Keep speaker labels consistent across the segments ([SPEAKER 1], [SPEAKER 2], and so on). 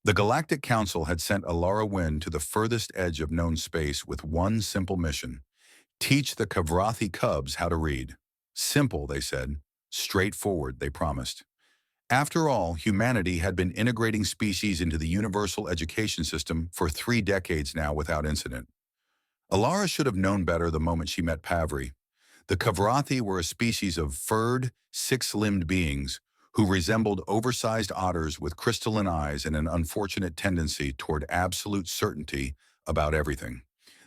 [SPEAKER 1] The Galactic Council had sent Alara Wynn to the furthest edge of known space with one simple mission: teach the Kavrathi cubs how to read. Simple, they said. Straightforward, they promised. After all, humanity had been integrating species into the universal education system for 3 decades now without incident. Alara should have known better the moment she met Pavri. The Kavrathi were a species of furred, six-limbed beings who resembled oversized otters with crystalline eyes and an unfortunate tendency toward absolute certainty about everything.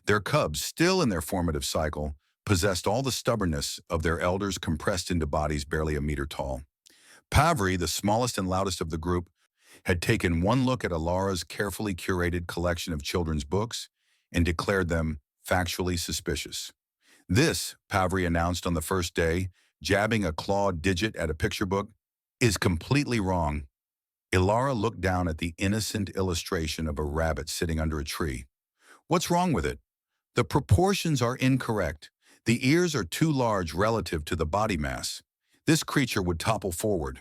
[SPEAKER 1] Their cubs, still in their formative cycle, possessed all the stubbornness of their elders compressed into bodies barely a meter tall. Pavri, the smallest and loudest of the group, had taken one look at Alara's carefully curated collection of children's books and declared them factually suspicious. This, Pavri announced on the first day, jabbing a clawed digit at a picture book, is completely wrong. Ilara looked down at the innocent illustration of a rabbit sitting under a tree. What's wrong with it? The proportions are incorrect. The ears are too large relative to the body mass. This creature would topple forward.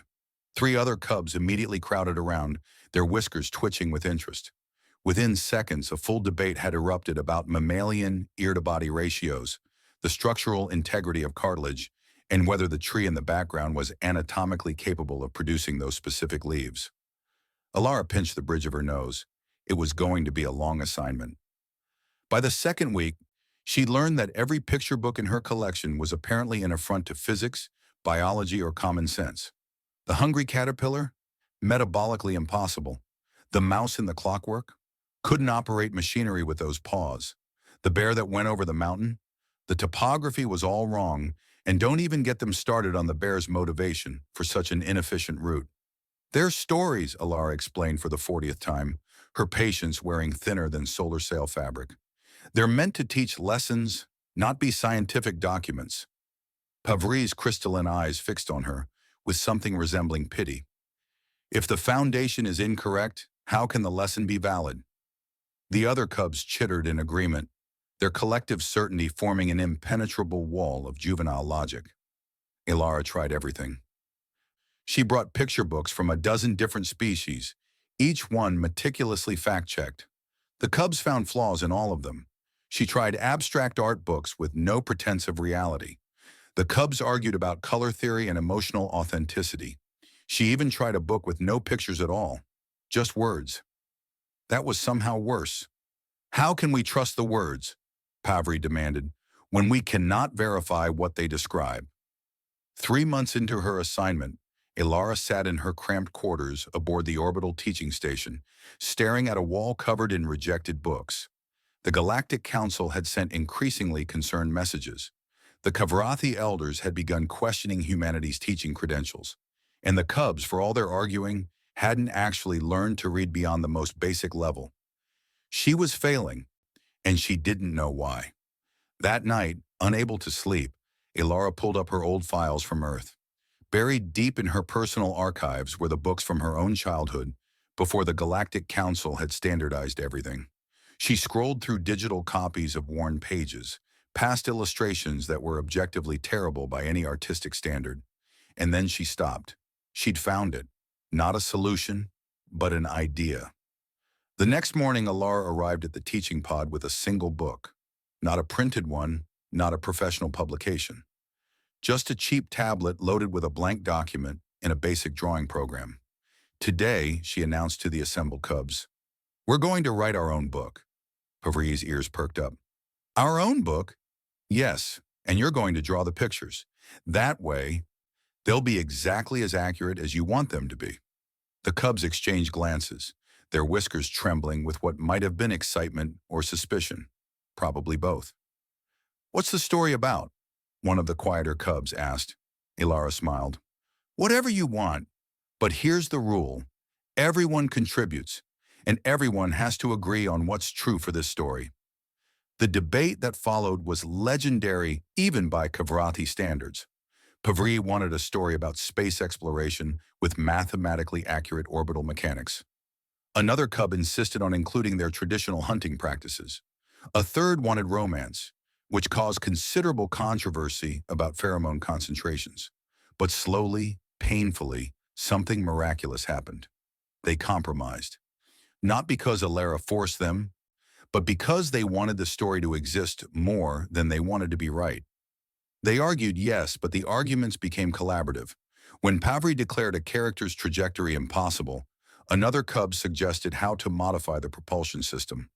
[SPEAKER 1] 3 other cubs immediately crowded around, their whiskers twitching with interest. Within seconds, a full debate had erupted about mammalian ear-to-body ratios, the structural integrity of cartilage, and whether the tree in the background was anatomically capable of producing those specific leaves. Alara pinched the bridge of her nose. It was going to be a long assignment. By the second week, she learned that every picture book in her collection was apparently an affront to physics, biology, or common sense. The hungry caterpillar? Metabolically impossible. The mouse in the clockwork? Couldn't operate machinery with those paws. The bear that went over the mountain? The topography was all wrong, and don't even get them started on the bear's motivation for such an inefficient route. They're stories, Alara explained for the 40th time, her patience wearing thinner than solar sail fabric. They're meant to teach lessons, not be scientific documents. Pavri's crystalline eyes fixed on her, with something resembling pity. If the foundation is incorrect, how can the lesson be valid? The other cubs chittered in agreement, their collective certainty forming an impenetrable wall of juvenile logic. Ilara tried everything. She brought picture books from a dozen different species, each one meticulously fact-checked. The cubs found flaws in all of them. She tried abstract art books with no pretense of reality. The cubs argued about color theory and emotional authenticity. She even tried a book with no pictures at all, just words. That was somehow worse. How can we trust the words, Pavri demanded, when we cannot verify what they describe? 3 months into her assignment, Ilara sat in her cramped quarters aboard the orbital teaching station, staring at a wall covered in rejected books. The Galactic Council had sent increasingly concerned messages. The Kavrathi elders had begun questioning humanity's teaching credentials, and the cubs, for all their arguing, hadn't actually learned to read beyond the most basic level. She was failing, and she didn't know why. That night, unable to sleep, Ilara pulled up her old files from Earth. Buried deep in her personal archives were the books from her own childhood, before the Galactic Council had standardized everything. She scrolled through digital copies of worn pages, past illustrations that were objectively terrible by any artistic standard. And then she stopped. She'd found it. Not a solution, but an idea. The next morning, Alara arrived at the teaching pod with a single book. Not a printed one, not a professional publication. Just a cheap tablet loaded with a blank document and a basic drawing program. Today, she announced to the assembled cubs, "We're going to write our own book." Pavri's ears perked up. "Our own book?" "Yes, and you're going to draw the pictures. That way, they'll be exactly as accurate as you want them to be." The cubs exchanged glances, their whiskers trembling with what might have been excitement or suspicion, probably both. "What's the story about?" one of the quieter cubs asked. Ilara smiled. "Whatever you want, but here's the rule. Everyone contributes, and everyone has to agree on what's true for this story." The debate that followed was legendary even by Kavrathi standards. Pavri wanted a story about space exploration with mathematically accurate orbital mechanics. Another cub insisted on including their traditional hunting practices. A third wanted romance, which caused considerable controversy about pheromone concentrations. But slowly, painfully, something miraculous happened. They compromised. Not because Alara forced them, but because they wanted the story to exist more than they wanted to be right. They argued, yes, but the arguments became collaborative. When Pavri declared a character's trajectory impossible, another cub suggested how to modify the propulsion system.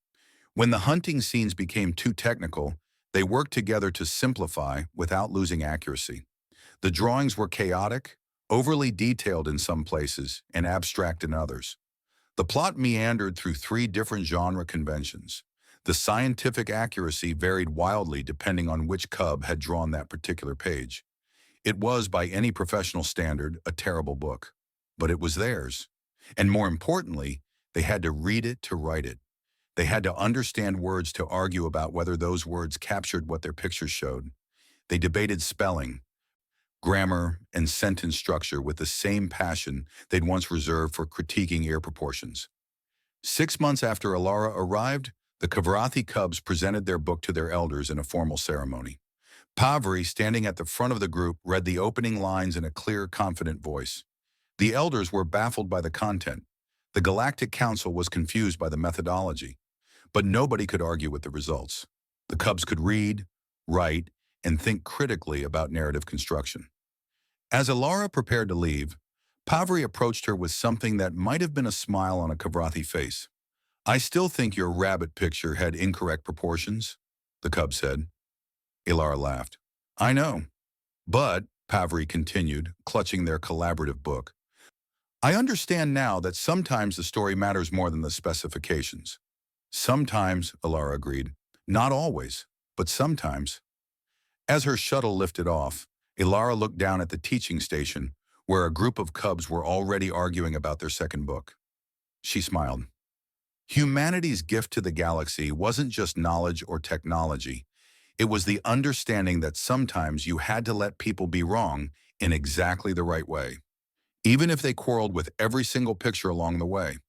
[SPEAKER 1] When the hunting scenes became too technical, they worked together to simplify without losing accuracy. The drawings were chaotic, overly detailed in some places, and abstract in others. The plot meandered through three different genre conventions. The scientific accuracy varied wildly depending on which cub had drawn that particular page. It was, by any professional standard, a terrible book. But it was theirs. And more importantly, they had to read it to write it. They had to understand words to argue about whether those words captured what their pictures showed. They debated spelling, grammar, and sentence structure with the same passion they'd once reserved for critiquing ear proportions. 6 months after Alara arrived, the Kavarathi cubs presented their book to their elders in a formal ceremony. Pavri, standing at the front of the group, read the opening lines in a clear, confident voice. The elders were baffled by the content. The Galactic Council was confused by the methodology. But nobody could argue with the results. The cubs could read, write, and think critically about narrative construction. As Alara prepared to leave, Pavri approached her with something that might have been a smile on a Kavrathi face. "I still think your rabbit picture had incorrect proportions," the cub said. Alara laughed. "I know. But," Pavri continued, clutching their collaborative book, "I understand now that sometimes the story matters more than the specifications." "Sometimes," Alara agreed. "Not always, but sometimes." As her shuttle lifted off, Alara looked down at the teaching station, where a group of cubs were already arguing about their second book. She smiled. Humanity's gift to the galaxy wasn't just knowledge or technology. It was the understanding that sometimes you had to let people be wrong in exactly the right way, even if they quarreled with every single picture along the way.